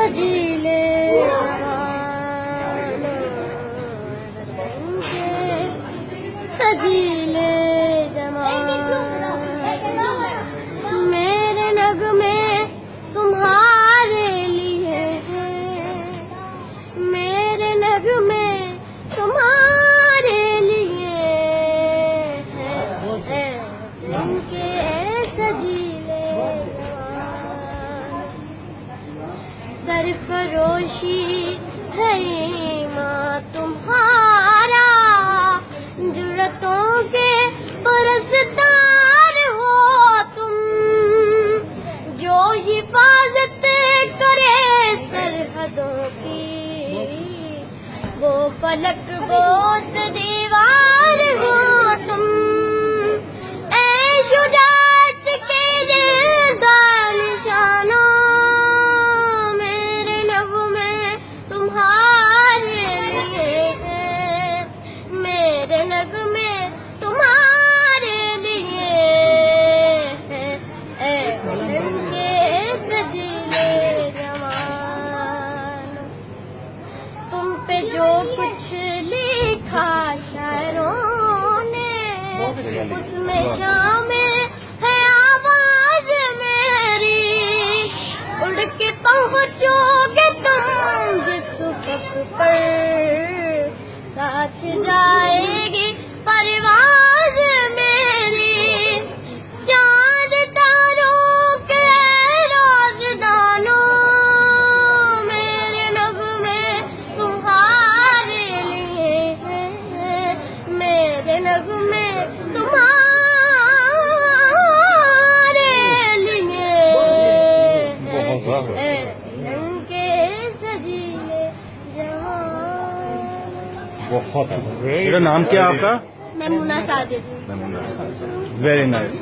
सजीले सजीले मेरे नगमे तुम्हारे लिए हैं, मेरे नगमे तुम्हारे लिए हैं, उनके सजीले सरफरोशी है माँ तुम्हारा, जुर्रतों के परसदार हो तुम, जो हिफाजत करे सरहदों की, वो फलक बोस दीवार हो तुम। ऐ शुजाअत के जिंदा निशानों, मेरे नगमे तुम्हारे लिए है, मेरे नगमे तुम्हारे लिए है, इनके सजीले जवान। तुम पे जो कुछ लिखा शायरों ने, उसमें शामिल है आवाज मेरी, उड़ के पहुंचोगे तुम जिस उफ़क़ पर, साथ जाएगी परवाज़ मेरी। चांद तारों के राज़दानों, मेरे नगमे तुम्हारे लिए हैं, मेरे नगमे तुम्हारे लिए हैं, उनके सजीले जवान। बहुत मेरा नाम क्या आपका? मेमुना साजिद। Very nice.